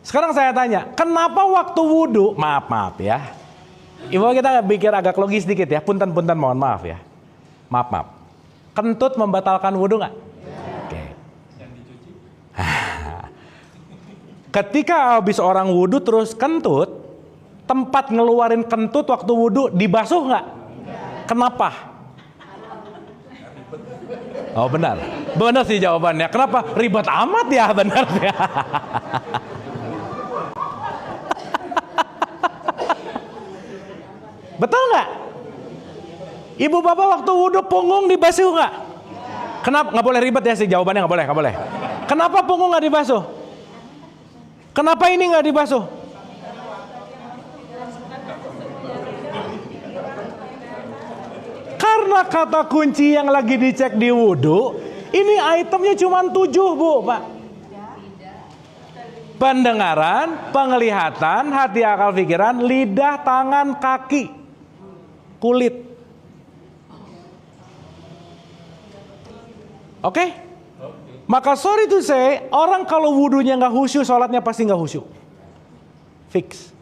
Sekarang saya tanya, kenapa waktu wudhu, maaf ya, Ibu kita pikir agak logis sedikit ya, punten mohon maaf ya, maaf, kentut membatalkan wudhu nggak? Oke. Ketika habis orang wudhu terus kentut, tempat ngeluarin kentut waktu wudhu dibasuh nggak? Kenapa? Oh benar sih jawabannya. Kenapa? Ribet amat ya, benar ya. Betul nggak? Ibu bapak waktu wudhu punggung dibasuh nggak? Kenapa? Nggak boleh ribet ya sih jawabannya, nggak boleh. Kenapa punggung nggak dibasuh? Kenapa ini nggak dibasuh? Karena kata kunci yang lagi dicek di wudhu, ini itemnya cuma 7 bu, pak. Pendengaran, penglihatan, hati, akal, pikiran, lidah, tangan, kaki, kulit. Oke? Maka sorry to say, orang kalau wudhunya nggak khusyuk, sholatnya pasti nggak khusyuk. Fix.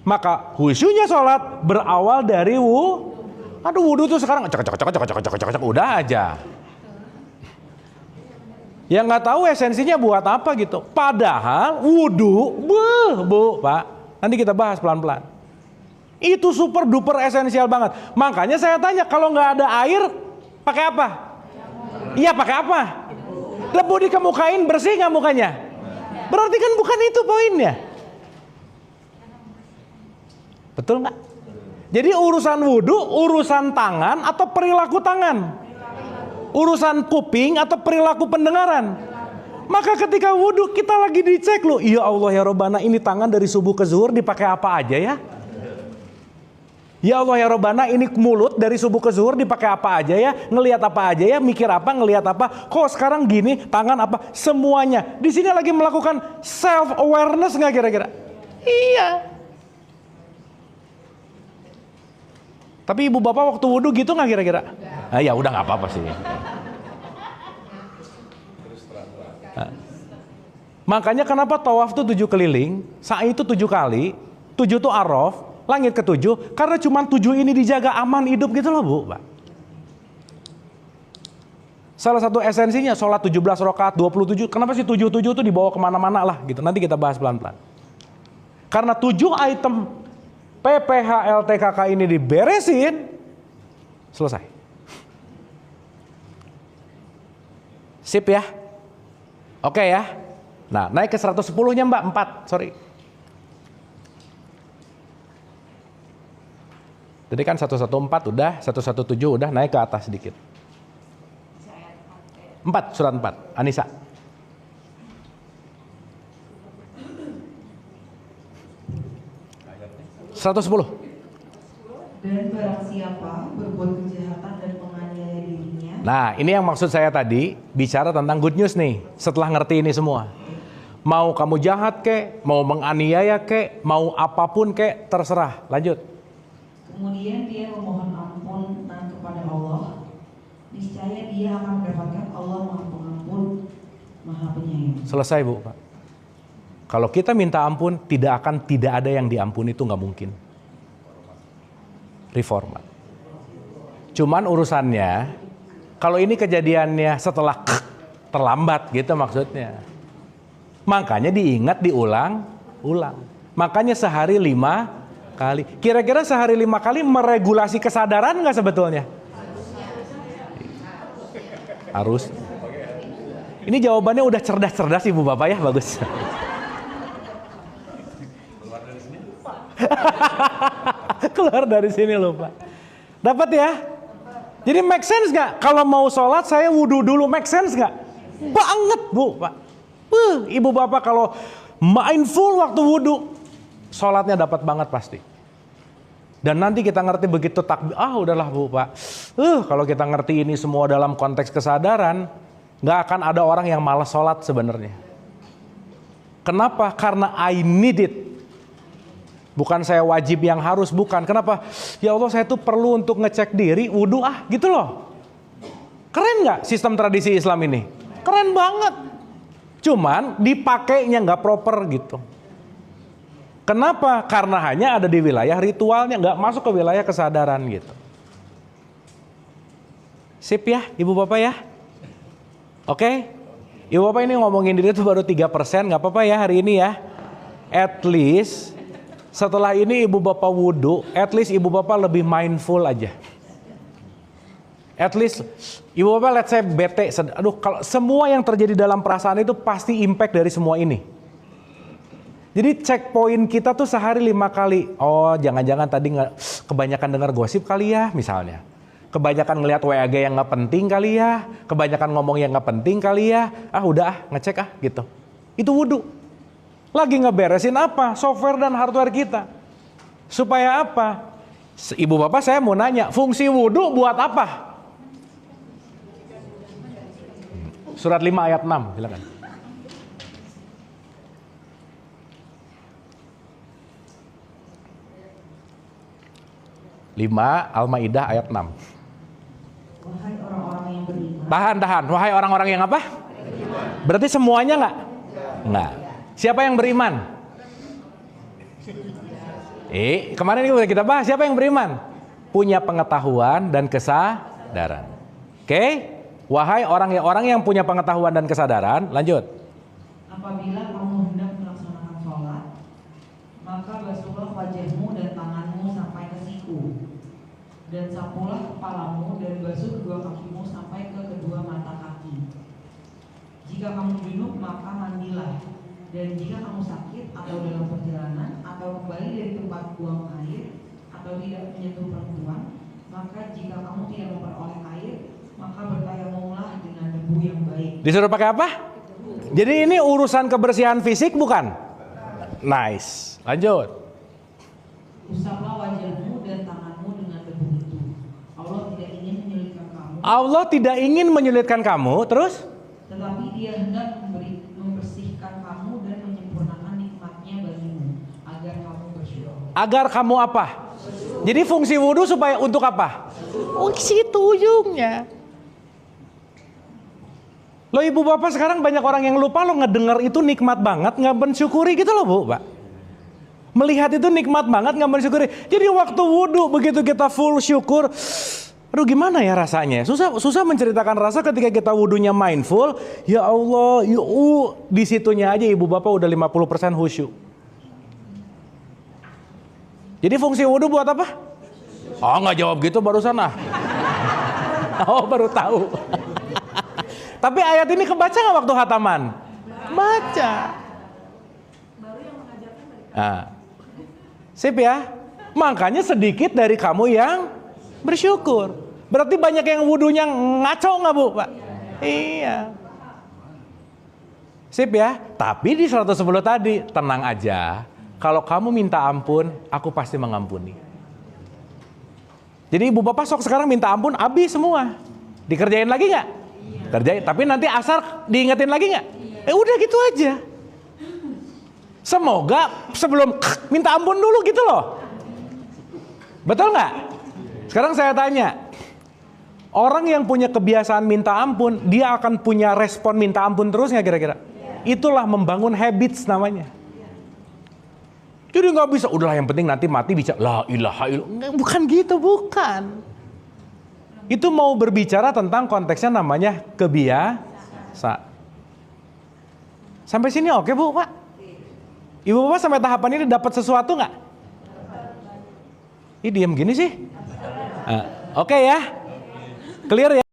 Maka khusyuknya sholat berawal dari wudhu tuh sekarang cek udah aja. Yang nggak tahu esensinya buat apa gitu. Padahal wudhu, bu, pak. Nanti kita bahas pelan-pelan. Itu super duper esensial banget. Makanya saya tanya, kalau nggak ada air, pakai apa? Iya pakai apa? Debu dikemukain bersih nggak mukanya? Berarti kan bukan itu poinnya. Betul nggak? Jadi urusan wudhu, urusan tangan atau perilaku tangan? Urusan kuping atau perilaku pendengaran? Maka ketika wudhu kita lagi dicek loh, ya Allah ya Robbana, ini tangan dari subuh ke zuhur dipakai apa aja ya? Ya Allah ya Robbana, ini mulut dari subuh ke zuhur dipakai apa aja ya? Ngelihat apa aja ya? Mikir apa? Ngelihat apa? Kok sekarang gini? Tangan apa? Semuanya. Di sini lagi melakukan self awareness nggak kira-kira? Iya. Tapi ibu bapak waktu wudhu gitu nggak kira-kira? Ah, ya udah nggak apa-apa sih. Nah. Makanya kenapa tawaf tuh 7 keliling, sa'i itu 7 kali, 7 tuh araf, langit ke-7, karena cuma 7 ini dijaga aman hidup gitu loh bu, Pak. Salah satu esensinya sholat 17 rakaat 27, kenapa sih 7 tuh dibawa kemana-mana lah gitu, nanti kita bahas pelan-pelan. Karena 7 item PPH LTKK ini diberesin, selesai. Sip ya? Oke ya? Nah, naik ke 110-nya mbak, 4, sorry. Jadi kan 114 udah, 117 udah, naik ke atas sedikit. 4, surat 4, Anissa. Dan barang siapa berbuat kejahatan dan menganiaya dirinya. Nah ini yang maksud saya tadi, bicara tentang good news nih, setelah ngerti ini semua. Mau kamu jahat kek, mau menganiaya kek, mau apapun kek, terserah, lanjut. Kemudian dia memohon ampun kepada Allah, niscaya dia akan mendapatkan Allah Maha Pengampun, Maha Penyayang. Selesai bu, Pak. Kalau kita minta ampun, tidak ada yang diampuni, itu nggak mungkin. Reformat. Cuman urusannya, kalau ini kejadiannya setelah terlambat gitu maksudnya. Makanya diingat, diulang. Makanya sehari 5 kali. Kira-kira sehari 5 kali meregulasi kesadaran nggak sebetulnya? Harus. Ini jawabannya udah cerdas-cerdas ibu bapak ya, bagus. Keluar dari sini loh Pak. Dapat ya? Jadi make sense gak? Kalau mau sholat saya wudhu dulu, make sense gak? Banget bu Pak. Ibu bapak kalau mindful waktu wudhu, sholatnya dapat banget pasti. Dan nanti kita ngerti begitu takbir, udahlah bu Pak. Kalau kita ngerti ini semua dalam konteks kesadaran, gak akan ada orang yang malas sholat sebenarnya. Kenapa? Karena I need it. Bukan saya wajib yang harus, bukan. Kenapa? Ya Allah saya tuh perlu untuk ngecek diri, wudhu gitu loh. Keren gak sistem tradisi Islam ini? Keren banget. Cuman dipakainya gak proper gitu. Kenapa? Karena hanya ada di wilayah ritualnya, nggak masuk ke wilayah kesadaran gitu. Sip ya, Ibu Bapak ya? Oke? Ibu Bapak ini ngomongin diri itu baru 3%, nggak apa-apa ya hari ini ya. At least setelah ini Ibu Bapak wudhu, at least Ibu Bapak lebih mindful aja. At least Ibu Bapak let's say bete, aduh kalau semua yang terjadi dalam perasaan itu pasti impact dari semua ini. Jadi checkpoint kita tuh sehari 5 kali. Oh jangan-jangan tadi kebanyakan dengar gosip kali ya misalnya. Kebanyakan ngelihat WAG yang nggak penting kali ya. Kebanyakan ngomong yang nggak penting kali ya. Udah ngecek gitu. Itu wudhu. Lagi ngeberesin apa? Software dan hardware kita. Supaya apa? Ibu Bapak saya mau nanya, fungsi wudhu buat apa? Surat 5 ayat 6, silakan. Al-Maidah ayat 6. Wahai orang-orang yang beriman. Tahan. Wahai orang-orang yang apa? Berarti semuanya nggak? Nggak. Siapa yang beriman? Kemarin kita bahas siapa yang beriman? Punya pengetahuan dan kesadaran. Oke? Wahai orang yang punya pengetahuan dan kesadaran, lanjut. Apabila kamu hendak melaksanakan sholat, maka basuhlah wajahmu dan tanganmu sampai ke siku, dan sapulah kepalamu dan basuh kedua kakimu sampai ke kedua mata kaki. Jika kamu junub maka mandilah, dan jika kamu sakit atau dalam perjalanan atau kembali dari tempat buang air atau tidak menyentuh perempuan, maka jika kamu tidak memperoleh air, maka bertayamumlah dengan debu yang baik. Disuruh pakai apa? Jadi ini urusan kebersihan fisik bukan? Nice. Lanjut. Usaplah wajahmu dan tanganmu dengan debu itu. Allah tidak ingin menyulitkan kamu. Allah tidak ingin menyulitkan kamu, terus? Tetapi Dia hendak membersihkan kamu dan menyempurnakan nikmatnya bagimu, agar kamu bersyukur. Agar kamu apa? Jadi fungsi wudhu supaya untuk apa? Oh, situ ujungnya. Loh Ibu Bapak sekarang banyak orang yang lupa lo ngedengar itu nikmat banget, nggak mensyukuri gitu loh Bu, Pak. Melihat itu nikmat banget, nggak mensyukuri. Jadi waktu wudhu begitu kita full syukur, aduh gimana ya rasanya? Susah menceritakan rasa ketika kita wudhunya mindful. Ya Allah, di situnya aja Ibu Bapak udah 50% khusyuk. Jadi fungsi wudhu buat apa? Oh nggak jawab gitu barusan ah. Oh baru tahu. Tapi ayat ini kebaca nggak waktu khataman? Baca. Sip ya. Makanya sedikit dari kamu yang bersyukur. Berarti banyak yang wudhunya ngaco nggak Bu, Pak? Iya. Sip ya. Tapi di 110 tadi tenang aja. Kalau kamu minta ampun, aku pasti mengampuni. Jadi Ibu Bapak sok sekarang minta ampun, habis semua. Dikerjain lagi nggak? Kerjain. Tapi nanti asar diingetin lagi nggak? Udah gitu aja. Semoga sebelum minta ampun dulu gitu loh. Betul nggak? Sekarang saya tanya. Orang yang punya kebiasaan minta ampun, dia akan punya respon minta ampun terus nggak kira-kira? Itulah membangun habits namanya. Jadi nggak bisa, udahlah yang penting nanti mati bisa la ilaha illallah. Bukan gitu, bukan. Itu mau berbicara tentang konteksnya namanya kebiasaan. Sampai sini oke Bu, Pak? Ibu Bapak sampai tahapan ini dapat sesuatu nggak? Ih diem gini sih. Oke ya, clear ya.